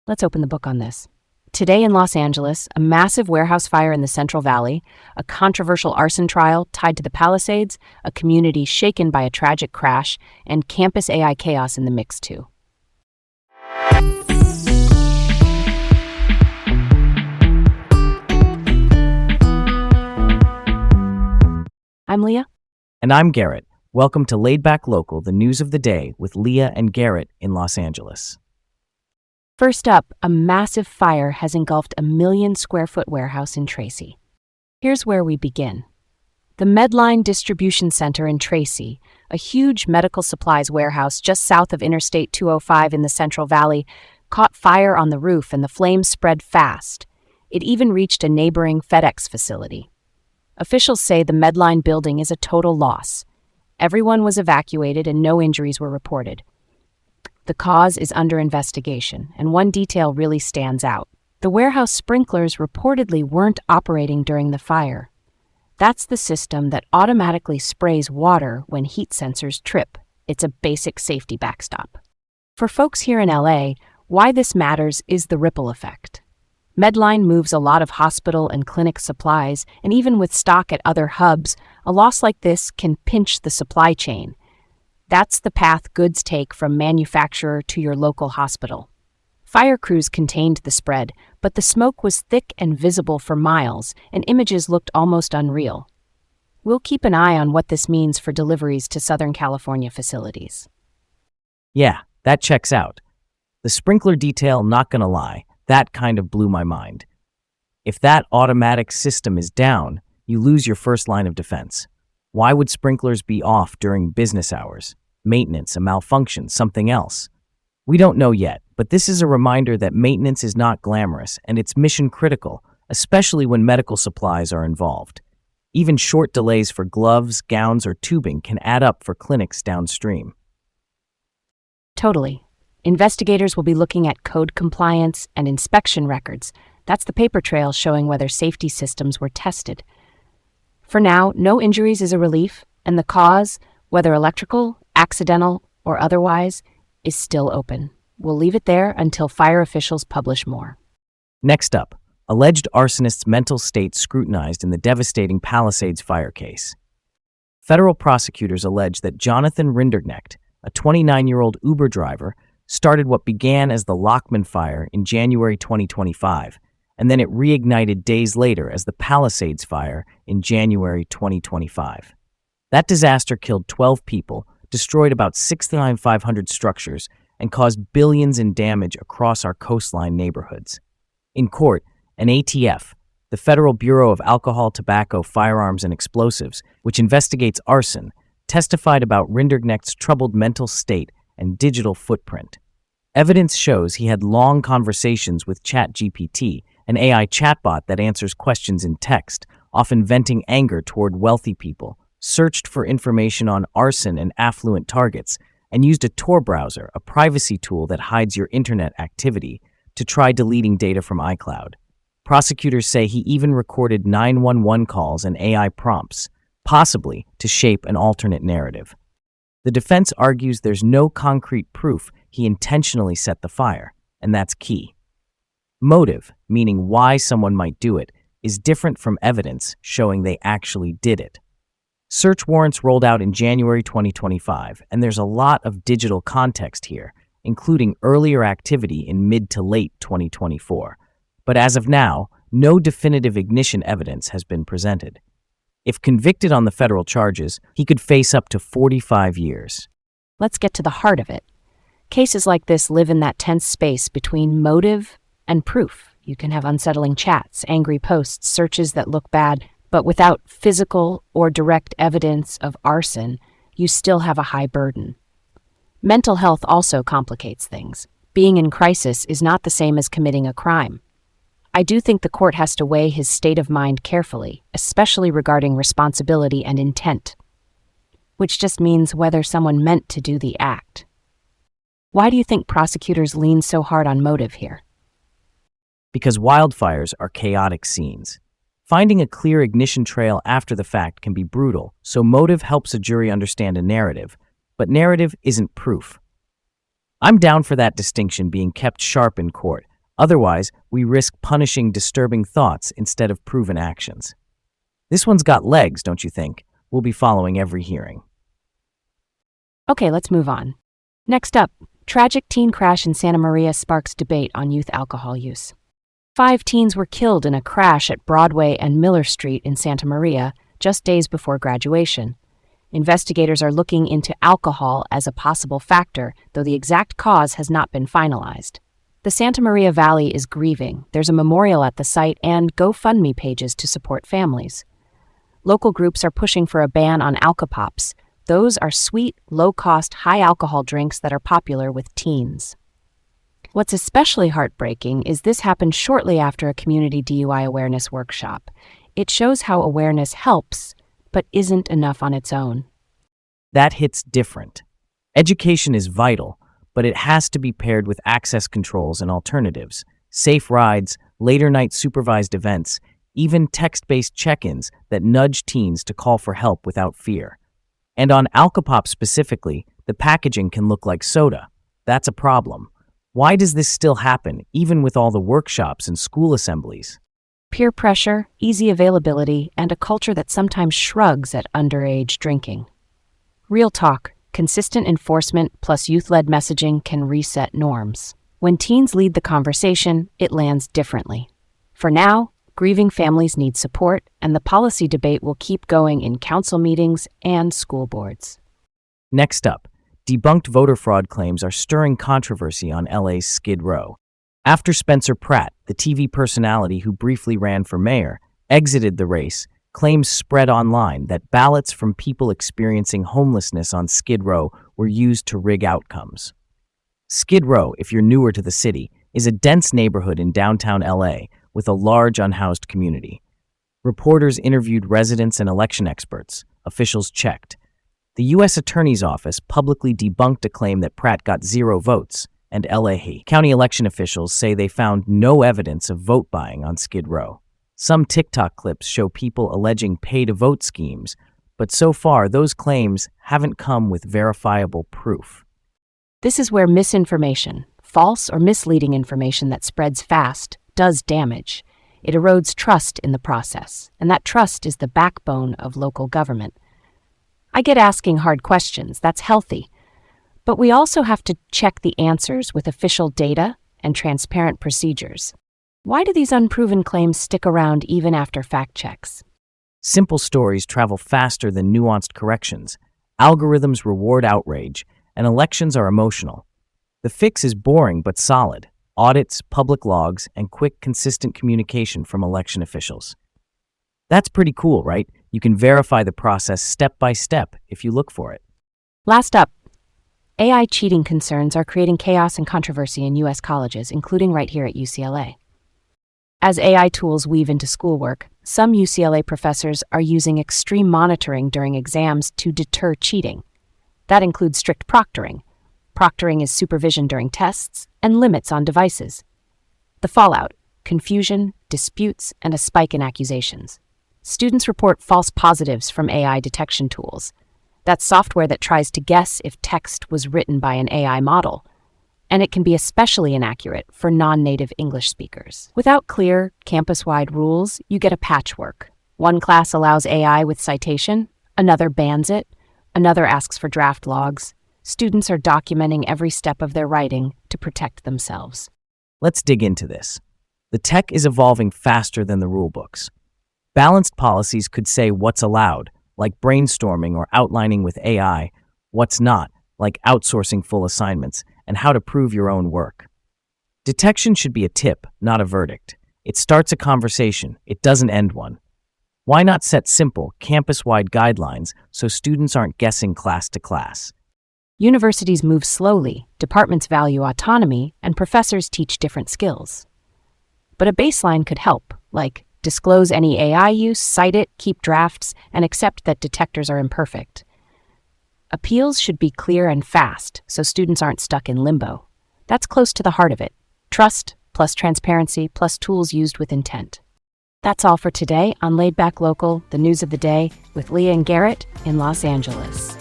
Let's open the book on this. Today in Los Angeles, a massive warehouse fire in the Central Valley, a controversial arson trial tied to the Palisades, a community shaken by a tragic crash, and campus AI chaos in the mix too. I'm Leah. And I'm Garrett. Welcome to Laid Back Local, the news of the day with Leah and Garrett in Los Angeles. First up, a massive fire has engulfed a 1 million square foot warehouse in Tracy. Here's where we begin. The Medline Distribution Center in Tracy, a huge medical supplies warehouse just south of Interstate 205 in the Central Valley, caught fire on the roof and the flames spread fast. It even reached a neighboring FedEx facility. Officials say the Medline building is a total loss. Everyone was evacuated and no injuries were reported. The cause is under investigation, and one detail really stands out. The warehouse sprinklers reportedly weren't operating during the fire. That's the system that automatically sprays water when heat sensors trip. It's a basic safety backstop. For folks here in LA, why this matters is the ripple effect. Medline moves a lot of hospital and clinic supplies, and even with stock at other hubs, a loss like this can pinch the supply chain. That's the path goods take from manufacturer to your local hospital. Fire crews contained the spread, but the smoke was thick and visible for miles, and images looked almost unreal. We'll keep an eye on what this means for deliveries to Southern California facilities. Yeah, that checks out. The sprinkler detail, not gonna lie, that kind of blew my mind. If that automatic system is down, you lose your first line of defense. Why would sprinklers be off during business hours? Maintenance, a malfunction, something else? We don't know yet, but this is a reminder that maintenance is not glamorous and it's mission critical, especially when medical supplies are involved. Even short delays for gloves, gowns, or tubing can add up for clinics downstream. Totally. Investigators will be looking at code compliance and inspection records. That's the paper trail showing whether safety systems were tested. For now, no injuries is a relief, and the cause, whether electrical, accidental, or otherwise, is still open. We'll leave it there until fire officials publish more. Next up, alleged arsonist's mental state scrutinized in the devastating Palisades fire case. Federal prosecutors allege that Jonathan Rinderknecht, a 29-year-old Uber driver, started what began as the Lockman fire in January 2025, and then it reignited days later as the Palisades fire in January 2025. That disaster killed 12 people, destroyed about 6,500 structures, and caused billions in damage across our coastline neighborhoods. In court, an ATF, the Federal Bureau of Alcohol, Tobacco, Firearms, and Explosives, which investigates arson, testified about Rinderknecht's troubled mental state and digital footprint. Evidence shows he had long conversations with ChatGPT, an AI chatbot that answers questions in text, often venting anger toward wealthy people, searched for information on arson and affluent targets, and used a Tor browser, a privacy tool that hides your internet activity, to try deleting data from iCloud. Prosecutors say he even recorded 911 calls and AI prompts, possibly to shape an alternate narrative. The defense argues there's no concrete proof he intentionally set the fire, and that's key. Motive, meaning why someone might do it, is different from evidence showing they actually did it. Search warrants rolled out in January 2025, and there's a lot of digital context here, including earlier activity in mid to late 2024. But as of now, no definitive ignition evidence has been presented. If convicted on the federal charges, he could face up to 45 years. Let's get to the heart of it. Cases like this live in that tense space between motive and proof. You can have unsettling chats, angry posts, searches that look bad, but without physical or direct evidence of arson, you still have a high burden. Mental health also complicates things. Being in crisis is not the same as committing a crime. I do think the court has to weigh his state of mind carefully, especially regarding responsibility and intent, which just means whether someone meant to do the act. Why do you think prosecutors lean so hard on motive here? Because wildfires are chaotic scenes. Finding a clear ignition trail after the fact can be brutal, so motive helps a jury understand a narrative, but narrative isn't proof. I'm down for that distinction being kept sharp in court. Otherwise, we risk punishing disturbing thoughts instead of proven actions. This one's got legs, don't you think? We'll be following every hearing. Okay, let's move on. Next up, tragic teen crash in Santa Maria sparks debate on youth alcohol use. 5 teens were killed in a crash at Broadway and Miller Street in Santa Maria just days before graduation. Investigators are looking into alcohol as a possible factor, though the exact cause has not been finalized. The Santa Maria Valley is grieving. There's a memorial at the site and GoFundMe pages to support families. Local groups are pushing for a ban on alcopops. Those are sweet, low-cost, high-alcohol drinks that are popular with teens. What's especially heartbreaking is this happened shortly after a community DUI awareness workshop. It shows how awareness helps, but isn't enough on its own. That hits different. Education is vital, but it has to be paired with access controls and alternatives, safe rides, later-night supervised events, even text-based check-ins that nudge teens to call for help without fear. And on Alcopop specifically, the packaging can look like soda. That's a problem. Why does this still happen, even with all the workshops and school assemblies? Peer pressure, easy availability, and a culture that sometimes shrugs at underage drinking. Real talk, consistent enforcement plus youth-led messaging can reset norms. When teens lead the conversation, it lands differently. For now, grieving families need support, and the policy debate will keep going in council meetings and school boards. Next up, debunked voter fraud claims are stirring controversy on LA's Skid Row. After Spencer Pratt, the TV personality who briefly ran for mayor, exited the race, claims spread online that ballots from people experiencing homelessness on Skid Row were used to rig outcomes. Skid Row, if you're newer to the city, is a dense neighborhood in downtown LA with a large unhoused community. Reporters interviewed residents and election experts. Officials checked. The U.S. Attorney's Office publicly debunked a claim that Pratt got 0 votes, and LA County election officials say they found no evidence of vote buying on Skid Row. Some TikTok clips show people alleging pay-to-vote schemes, but so far those claims haven't come with verifiable proof. This is where misinformation, false or misleading information that spreads fast, does damage. It erodes trust in the process, and that trust is the backbone of local government. I get asking hard questions, that's healthy. But we also have to check the answers with official data and transparent procedures. Why do these unproven claims stick around even after fact checks? Simple stories travel faster than nuanced corrections. Algorithms reward outrage, and elections are emotional. The fix is boring but solid. Audits, public logs, and quick, consistent communication from election officials. That's pretty cool, right? You can verify the process step by step if you look for it. Last up, AI cheating concerns are creating chaos and controversy in U.S. colleges, including right here at UCLA. As AI tools weave into schoolwork, some UCLA professors are using extreme monitoring during exams to deter cheating. That includes strict proctoring. Proctoring is supervision during tests and limits on devices. The fallout: confusion, disputes, and a spike in accusations. Students report false positives from AI detection tools. That's software that tries to guess if text was written by an AI model, and it can be especially inaccurate for non-native English speakers. Without clear, campus-wide rules, you get a patchwork. One class allows AI with citation, another bans it, another asks for draft logs. Students are documenting every step of their writing to protect themselves. Let's dig into this. The tech is evolving faster than the rulebooks. Balanced policies could say what's allowed, like brainstorming or outlining with AI, what's not, like outsourcing full assignments, and how to prove your own work. Detection should be a tip, not a verdict. It starts a conversation, it doesn't end one. Why not set simple, campus-wide guidelines so students aren't guessing class to class? Universities move slowly, departments value autonomy, and professors teach different skills. But a baseline could help, like disclose any AI use, cite it, keep drafts, and accept that detectors are imperfect. Appeals should be clear and fast, so students aren't stuck in limbo. That's close to the heart of it. Trust, plus transparency, plus tools used with intent. That's all for today on Laid Back Local, the news of the day, with Leah and Garrett in Los Angeles.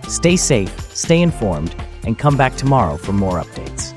Stay safe, stay informed, and come back tomorrow for more updates.